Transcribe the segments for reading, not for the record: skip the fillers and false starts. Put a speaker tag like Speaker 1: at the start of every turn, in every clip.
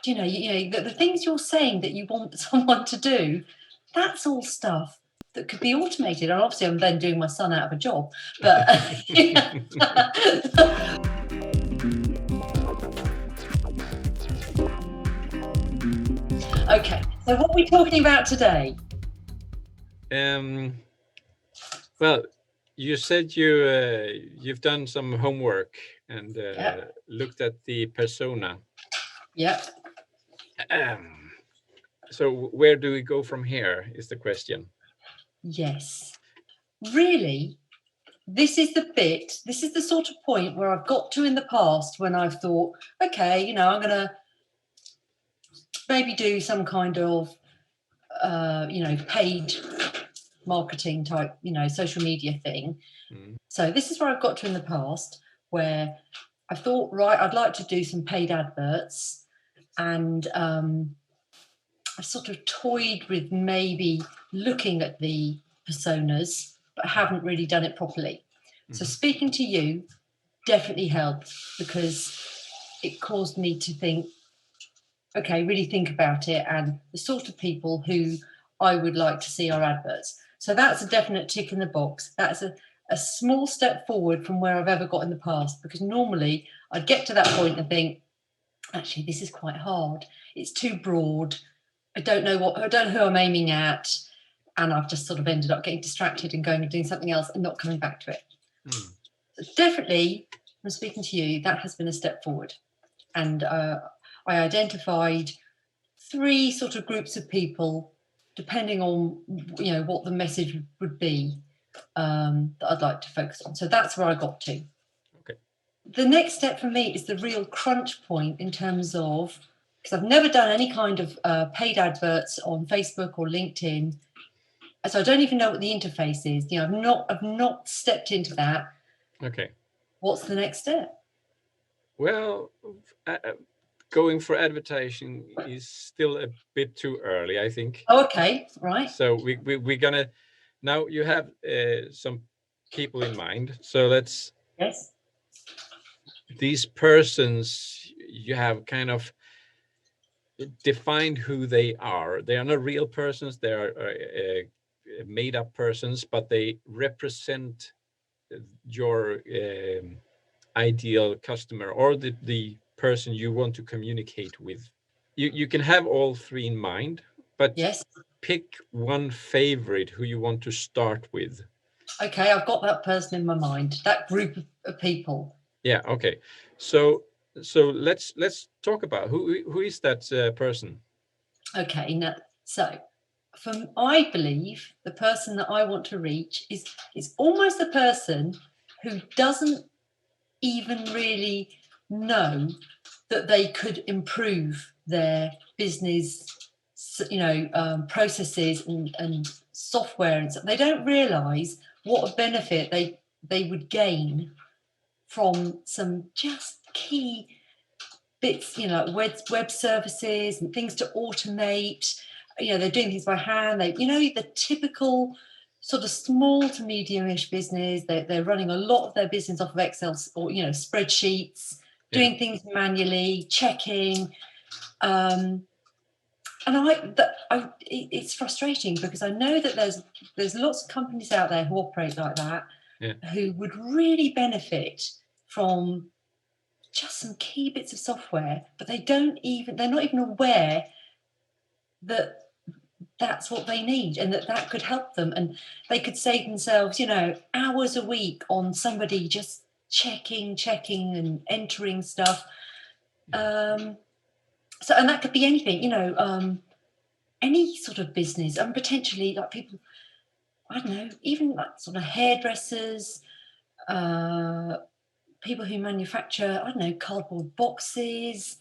Speaker 1: the things you're saying that you want someone to do, that's all stuff that could be automated. And obviously I'm then doing my son out of a job, but okay, so what are we talking about today?
Speaker 2: Well, you said you've done some homework and
Speaker 1: Yep.
Speaker 2: looked at the persona.
Speaker 1: Yep.
Speaker 2: So where do we go from here is the question.
Speaker 1: Yes. Really, this is the sort of point where I've got to in the past when I've thought, okay, I'm going to maybe do some kind of, paid marketing type, social media thing. So this is where I've got to in the past where I thought, right, I'd like to do some paid adverts, and I sort of toyed with maybe looking at the personas, but haven't really done it properly. So speaking to you definitely helped, because it caused me to think, okay, really think about it and the sort of people who I would like to see our adverts. So that's a definite tick in the box. That's a small step forward from where I've ever got in the past, because normally I'd get to that point and think, actually, this is quite hard. It's too broad. I don't know who I'm aiming at. And I've just sort of ended up getting distracted and going and doing something else and not coming back to it. So definitely, from speaking to you, that has been a step forward. And I identified 3 sort of groups of people, depending on what the message would be, that I'd like to focus on. So that's where I got to.
Speaker 2: Okay.
Speaker 1: The next step for me is the real crunch point in terms of, because I've never done any kind of paid adverts on Facebook or LinkedIn, so I don't even know what the interface is. I've not stepped into that.
Speaker 2: Okay.
Speaker 1: What's the next step?
Speaker 2: Well, going for advertising is still a bit too early, I think.
Speaker 1: Oh, okay, right.
Speaker 2: So we're gonna, now you have some people in mind. So let's.
Speaker 1: Yes.
Speaker 2: These persons, you have kind of defined who they are. They are not real persons. They are made up persons, but they represent your ideal customer, or the person you want to communicate with. You can have all 3 in mind, but
Speaker 1: yes,
Speaker 2: pick one favorite who you want to start with.
Speaker 1: Okay, I've got that person in my mind, that group of people.
Speaker 2: Yeah, okay. So let's talk about who is that person.
Speaker 1: Okay, now, so I believe the person that I want to reach is almost the person who doesn't even really know that they could improve their business, processes and software, and so they don't realise what a benefit they would gain from some just key bits, like web services and things to automate. They're doing things by hand. The typical sort of small to medium-ish business. They're running a lot of their business off of Excel or spreadsheets, doing things manually, checking. And it's frustrating, because I know that there's lots of companies out there who operate like that, who would really benefit from just some key bits of software, but they're not even aware that that's what they need, and that could help them, and they could save themselves hours a week on somebody just checking and entering stuff. And that could be anything, any sort of business, and potentially like people, I don't know, even like sort of hairdressers, people who manufacture, I don't know, cardboard boxes.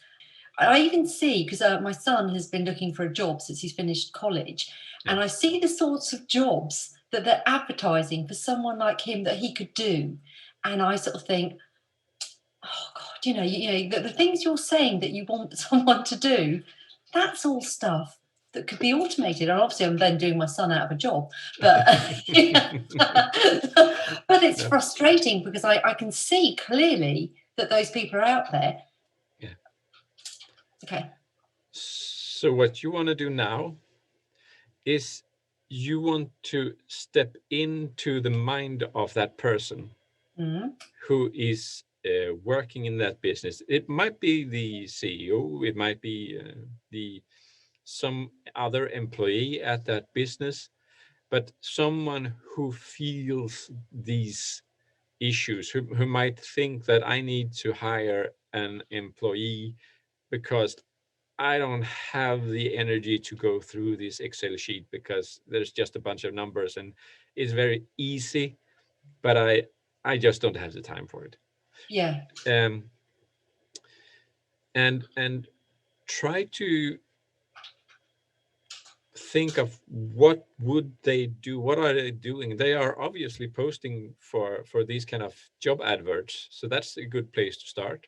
Speaker 1: I even see, because my son has been looking for a job since he's finished college, and I see the sorts of jobs that they're advertising for someone like him that he could do, and I sort of think, oh God, the things you're saying that you want someone to do, that's all stuff that could be automated. And obviously I'm then doing my son out of a job, but but it's frustrating, because I can see clearly that those people are out there. Okay.
Speaker 2: So what you want to do now is you want to step into the mind of that person who is working in that business. It might be the CEO, it might be the some other employee at that business, but someone who feels these issues, who might think that I need to hire an employee because I don't have the energy to go through this Excel sheet because there's just a bunch of numbers and it's very easy, but I just don't have the time for it.
Speaker 1: Yeah.
Speaker 2: And try to think of what would they do, what are they doing. They are obviously posting for these kind of job adverts, so that's a good place to start.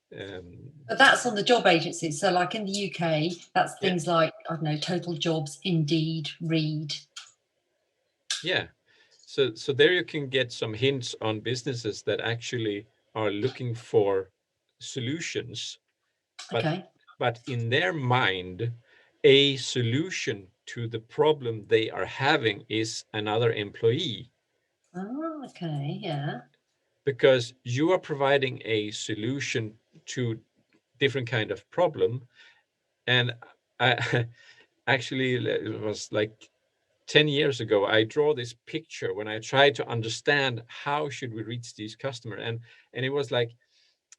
Speaker 1: But that's on the job agencies. So like in the UK, that's things like, I don't know, Total Jobs, Indeed, Reed.
Speaker 2: Yeah. So there you can get some hints on businesses that actually are looking for solutions, but in their mind, a solution to the problem they are having is another employee.
Speaker 1: Oh, okay, yeah.
Speaker 2: Because you are providing a solution to different kind of problem. And I actually, it was like 10 years ago, I draw this picture when I try to understand how should we reach these customers. And it was like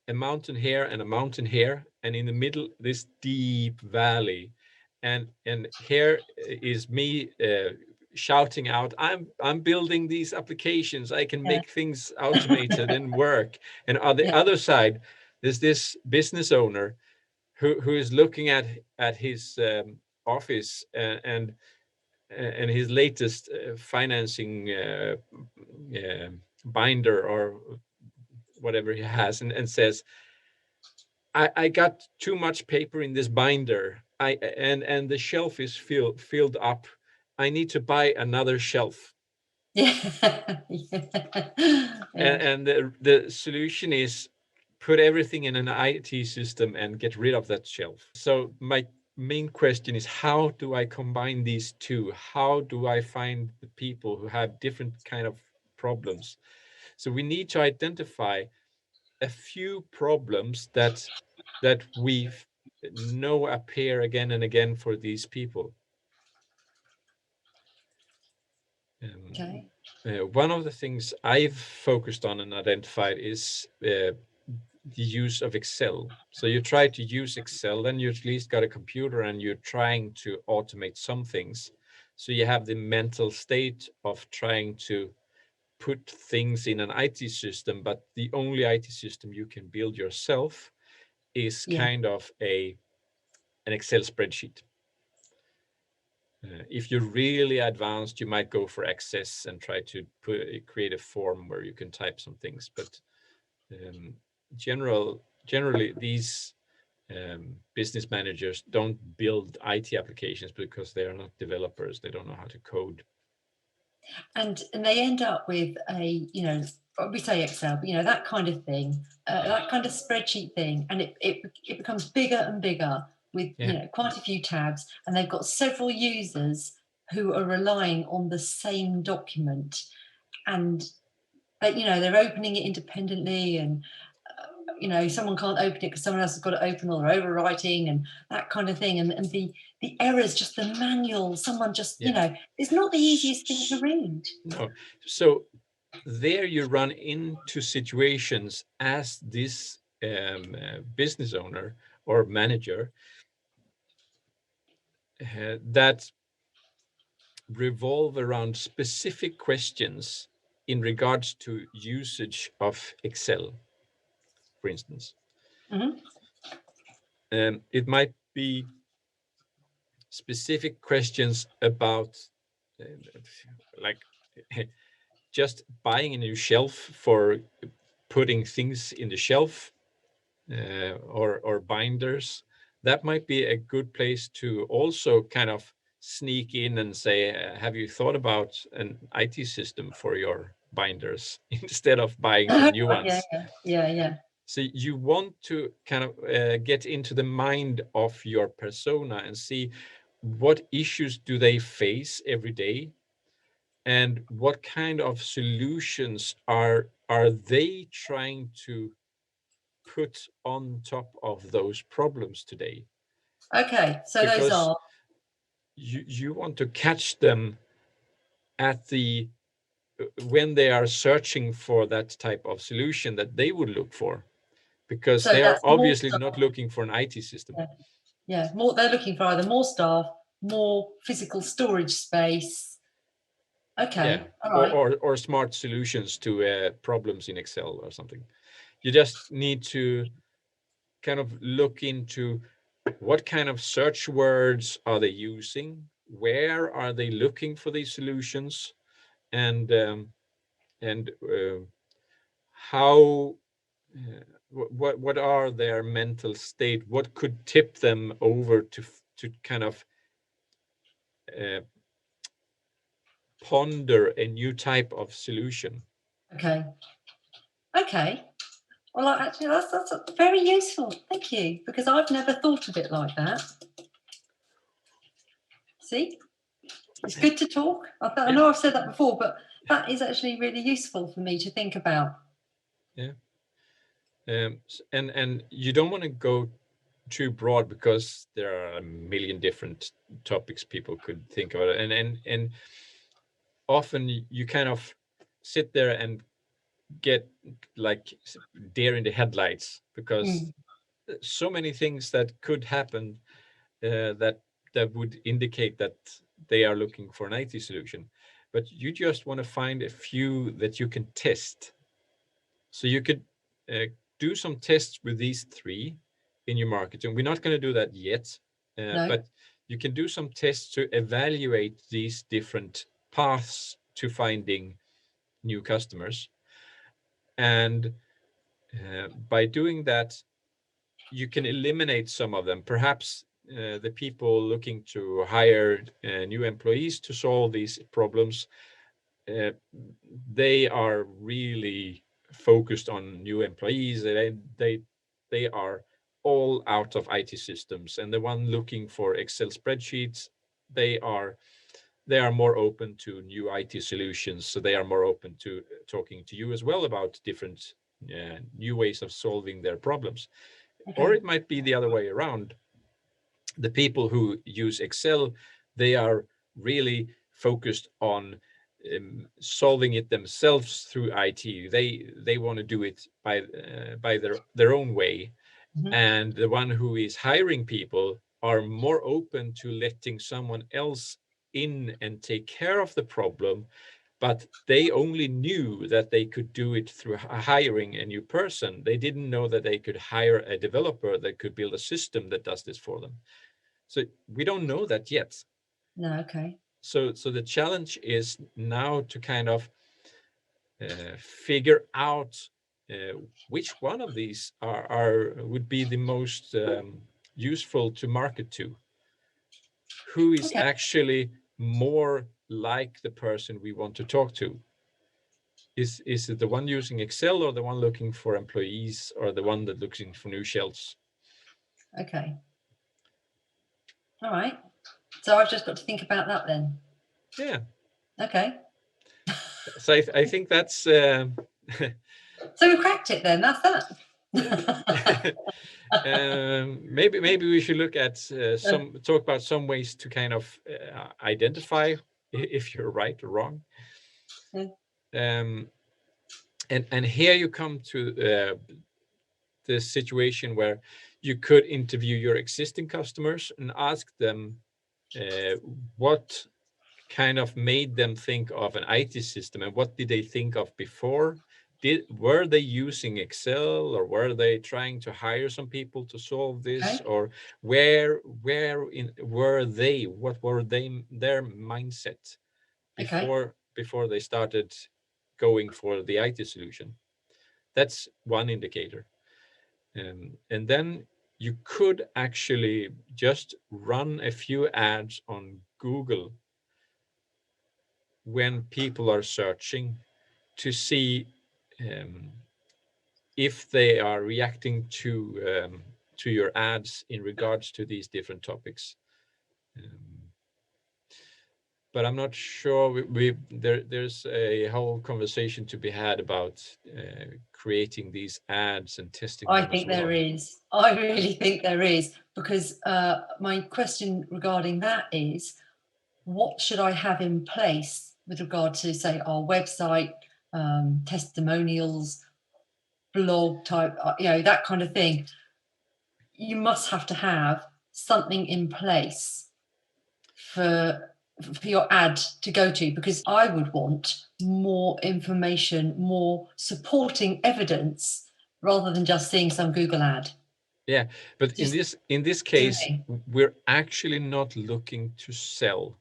Speaker 2: a mountain here and a mountain here, and in the middle, this deep valley. And here is me shouting out, I'm building these applications. I can make things automated and work. And on the other side, there's this business owner who is looking at his office and his latest financing binder or whatever he has, and says, I got too much paper in this binder. And the shelf is filled up. I need to buy another shelf.
Speaker 1: Yeah.
Speaker 2: And the solution is put everything in an IT system and get rid of that shelf. So my main question is, how do I combine these two? How do I find the people who have different kind of problems? So we need to identify a few problems that we know appear again and again for these people. One of the things I've focused on and identified is the use of Excel. So you try to use Excel, then you at least got a computer and you're trying to automate some things. So you have the mental state of trying to put things in an IT system, but the only IT system you can build yourself is kind of an Excel spreadsheet. If you're really advanced, you might go for Access and try to create a form where you can type some things. But generally, these business managers don't build IT applications because they are not developers. They don't know how to code.
Speaker 1: And they end up with a, we say Excel, but that kind of thing, that kind of spreadsheet thing, and it becomes bigger and bigger with quite a few tabs, and they've got several users who are relying on the same document, and they're opening it independently, and someone can't open it because someone else has got it open, or they're overwriting and that kind of thing, and the errors, just the manual, someone just it's not the easiest thing to read.
Speaker 2: No. So there you run into situations as this business owner or manager that revolve around specific questions in regards to usage of Excel, for instance. It might be specific questions about like just buying a new shelf for putting things in the shelf, or binders. That might be a good place to also kind of sneak in and say, have you thought about an IT system for your binders instead of buying some new ones?
Speaker 1: Yeah.
Speaker 2: So you want to kind of get into the mind of your persona and see what issues do they face every day, and what kind of solutions are they trying to put on top of those problems today.
Speaker 1: Okay, so those
Speaker 2: Because
Speaker 1: are
Speaker 2: you want to catch them at the when they are searching for that type of solution that they would look for, because
Speaker 1: so
Speaker 2: they are
Speaker 1: that's more
Speaker 2: obviously
Speaker 1: staff.
Speaker 2: not looking for an IT system.
Speaker 1: Yeah, yeah, more. They're looking for either more staff, more physical storage space.
Speaker 2: Yeah,
Speaker 1: Okay, all right.
Speaker 2: or smart solutions to problems in Excel or something. You just need to kind of look into what kind of search words are they using, where are they looking for these solutions, and how what are their mental state, what could tip them over to kind of uh, ponder a new type of solution.
Speaker 1: Okay. Okay. Well, actually, that's very useful. Thank you, because I've never thought of it like that. See, it's good to talk. I know I've said that before, but that is actually really useful for me to think about.
Speaker 2: Yeah. And you don't want to go too broad, because there are a million different topics people could think about it. And often you kind of sit there and get like deer in the headlights, because so many things that could happen that would indicate that they are looking for an IT solution. But you just want to find a few that you can test. So you could uh, do some tests with these three in your marketing. We're not going to do that yet,
Speaker 1: No.
Speaker 2: but you can do some tests to evaluate these different paths to finding new customers. And by doing that, you can eliminate some of them. Perhaps the people looking to hire new employees to solve these problems, uh, they are really focused on new employees. They are all out of IT systems, and the one looking for Excel spreadsheets, they are more open to new IT solutions. So they are more open to talking to you as well about different new ways of solving their problems.
Speaker 1: Okay.
Speaker 2: Or it might be the other way around. The people who use Excel, they are really focused on solving it themselves through IT. They want to do it by their own way.
Speaker 1: Mhm.
Speaker 2: And the one who is hiring people are more open to letting someone else in and take care of the problem, but they only knew that they could do it through hiring a new person. They didn't know that they could hire a developer that could build a system that does this for them. So we don't know that yet.
Speaker 1: No. Okay.
Speaker 2: So the challenge is now to kind of figure out which one of these are would be the most useful to market to. Who is
Speaker 1: Okay.
Speaker 2: actually more like the person we want to talk to? Is it the one using Excel, or the one looking for employees, or the one that looking for new shelves?
Speaker 1: Okay. All right. So I've just got to think about that then.
Speaker 2: Yeah.
Speaker 1: Okay.
Speaker 2: So I think that's
Speaker 1: So we cracked it then. That's that.
Speaker 2: maybe we should look at talk about some ways to kind of identify if you're right or wrong. Um, and here you come to the situation where you could interview your existing customers and ask them uh, what kind of made them think of an IT system, and what did they think of before. Were they using Excel, or were they trying to hire some people to solve this?
Speaker 1: Okay.
Speaker 2: Or where were they, what were their mindset
Speaker 1: Okay.
Speaker 2: before they started going for the IT solution? That's one indicator. And then you could actually just run a few ads on Google when people are searching, to see um, if they are reacting to your ads in regards to these different topics. But I'm not sure there's a whole conversation to be had about creating these ads and testing
Speaker 1: I
Speaker 2: them as
Speaker 1: think
Speaker 2: well.
Speaker 1: there is. I really think there is, because my question regarding that is, what should I have in place with regard to, say, our website, testimonials, blog type, that kind of thing? You must have to have something in place for your ad to go to, because I would want more information, more supporting evidence, rather than just seeing some Google ad.
Speaker 2: Yeah, but
Speaker 1: Just
Speaker 2: in this case, we're actually not looking to sell.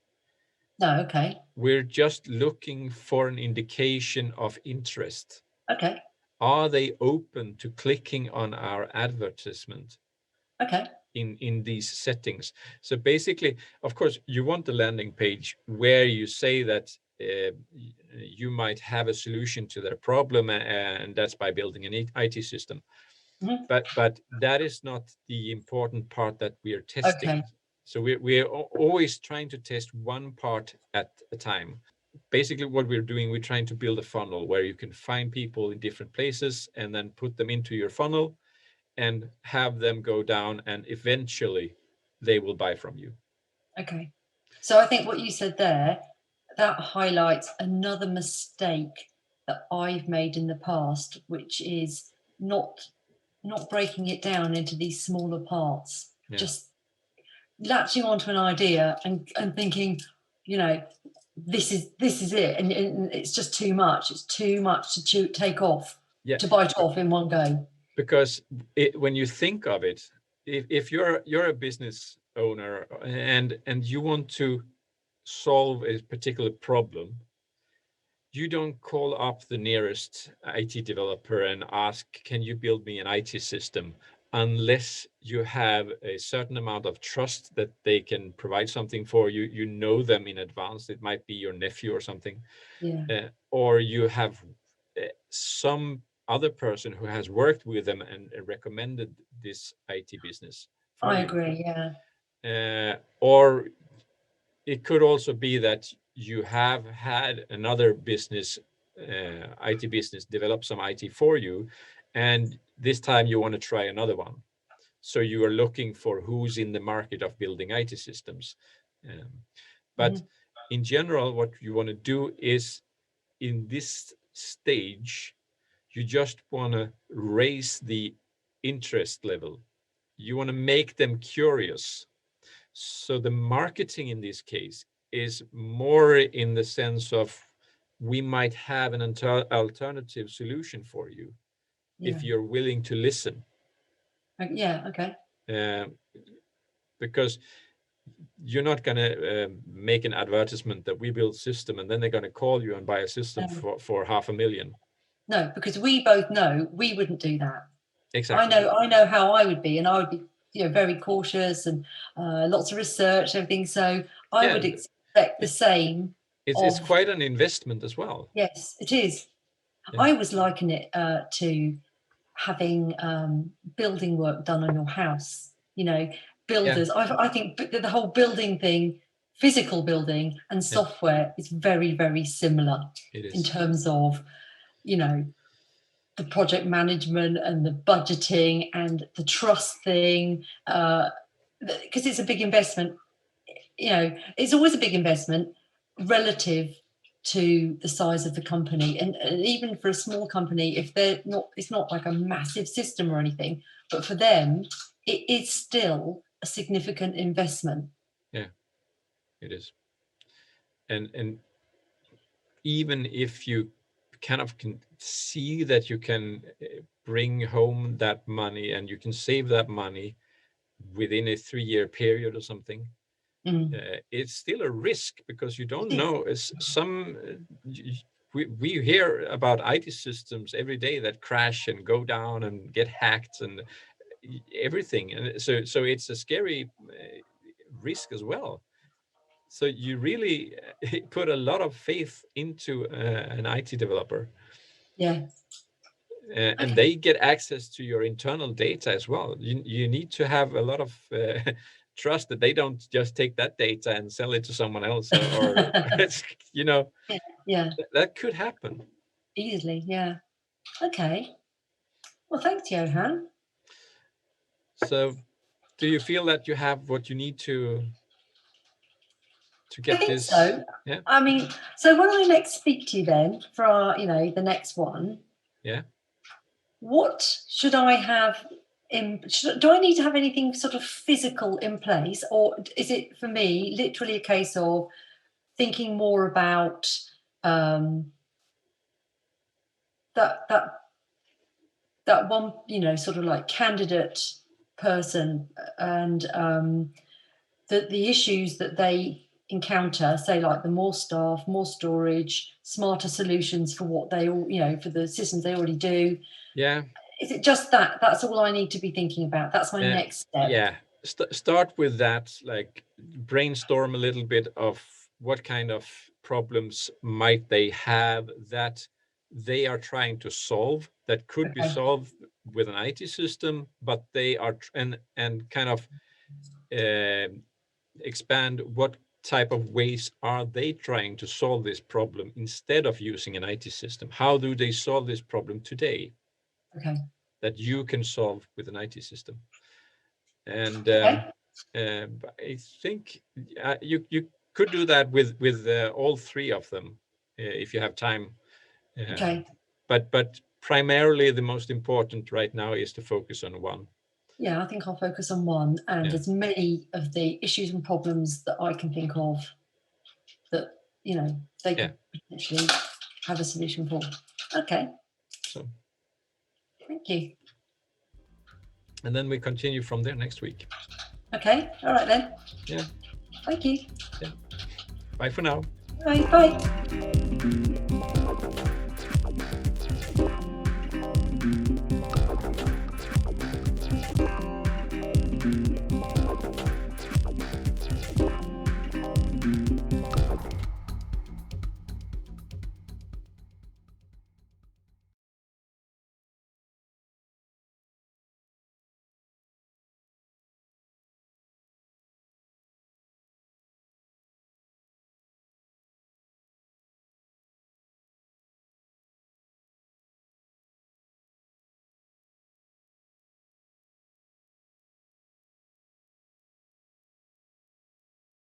Speaker 1: No, okay.
Speaker 2: We're just looking for an indication of interest.
Speaker 1: Okay.
Speaker 2: Are they open to clicking on our advertisement?
Speaker 1: Okay.
Speaker 2: In these settings. So basically, of course, you want the landing page where you say that you might have a solution to their problem, and that's by building an IT system.
Speaker 1: Mm-hmm.
Speaker 2: But that is not the important part that we are testing.
Speaker 1: Okay.
Speaker 2: So we're always trying to test one part at a time. Basically, what we're doing, we're trying to build a funnel where you can find people in different places and then put them into your funnel and have them go down, and eventually they will buy from you.
Speaker 1: Okay. So I think what you said there, that highlights another mistake that I've made in the past, which is not breaking it down into these smaller parts.
Speaker 2: Yeah.
Speaker 1: Just latching onto an idea and thinking, this is it, and it's just too much. It's too much to take off, to bite off in one go.
Speaker 2: Because when you think of it, if you're a business owner and you want to solve a particular problem, you don't call up the nearest IT developer and ask, can you build me an IT system, unless you have a certain amount of trust that they can provide something for you. You know them in advance. It might be your nephew or something.
Speaker 1: Yeah.
Speaker 2: Or you have some other person who has worked with them and recommended this IT business for
Speaker 1: I
Speaker 2: you.
Speaker 1: agree, yeah.
Speaker 2: Or it could also be that you have had another business, IT business, develop some IT for you, and this time you want to try another one. So you are looking for who's in the market of building IT systems. But in general, what you want to do is, in this stage, you just want to raise the interest level. You want to make them curious. So the marketing in this case is more in the sense of, we might have an alternative solution for you, if you're willing to listen.
Speaker 1: Yeah, okay.
Speaker 2: Because you're not going to make an advertisement that we build system and then they're going to call you and buy a system for $500,000.
Speaker 1: No, because we both know we wouldn't do that.
Speaker 2: Exactly.
Speaker 1: I know how I would be, and I would be, very cautious and lots of research, everything. So I would expect the same.
Speaker 2: It's quite an investment as well.
Speaker 1: Yes, it is. Yeah. I was liken it to having building work done on your house. Builders. Yeah. I think the whole building thing, physical building and software, is very, very similar.
Speaker 2: It is.
Speaker 1: In terms of, the project management and the budgeting and the trust thing, because it's a big investment. It's always a big investment relative to the size of the company, and even for a small company, if they're not, it's not like a massive system or anything, but for them it is still a significant investment.
Speaker 2: Yeah, it is. And even if you kind of can see that you can bring home that money and you can save that money within a 3-year period or something, it's still a risk, because you don't know. We hear about IT systems every day that crash and go down and get hacked and everything, and so it's a scary risk as well. So you really put a lot of faith into an IT developer.
Speaker 1: Yeah.
Speaker 2: and they get access to your internal data as well. You need to have a lot of trust that they don't just take that data and sell it to someone else, or you know,
Speaker 1: Yeah,
Speaker 2: that could happen
Speaker 1: easily. Yeah. Okay. Well, thanks, Johan.
Speaker 2: So do you feel that you have what you need to
Speaker 1: I
Speaker 2: get
Speaker 1: think
Speaker 2: this?
Speaker 1: so.
Speaker 2: Yeah.
Speaker 1: I mean, so when I next speak to you then for our, the next one,
Speaker 2: Yeah.
Speaker 1: what should I have do I need to have anything sort of physical in place, or is it for me literally a case of thinking more about that one, sort of like candidate person, and the issues that they encounter, say like the more staff, more storage, smarter solutions for what they all, for the systems they already do.
Speaker 2: Yeah.
Speaker 1: Is it just that's all I need to be thinking about? That's my next step.
Speaker 2: Yeah. Start with that, like brainstorm a little bit of what kind of problems might they have that they are trying to solve that could be solved with an IT system, but they are and kind of expand what type of ways are they trying to solve this problem instead of using an IT system. How do they solve this problem today?
Speaker 1: Okay.
Speaker 2: That you can solve with an IT system. And I think you could do that with all three of them if you have time.
Speaker 1: Okay.
Speaker 2: But primarily the most important right now is to focus on one.
Speaker 1: Yeah, I think I'll focus on one, and as many of the issues and problems that I can think of that they could potentially have a solution for. Okay.
Speaker 2: So
Speaker 1: thank you.
Speaker 2: And then we continue from there next week.
Speaker 1: Okay. All right then.
Speaker 2: Yeah.
Speaker 1: Thank you.
Speaker 2: Yeah. Bye for now.
Speaker 1: Bye. Bye.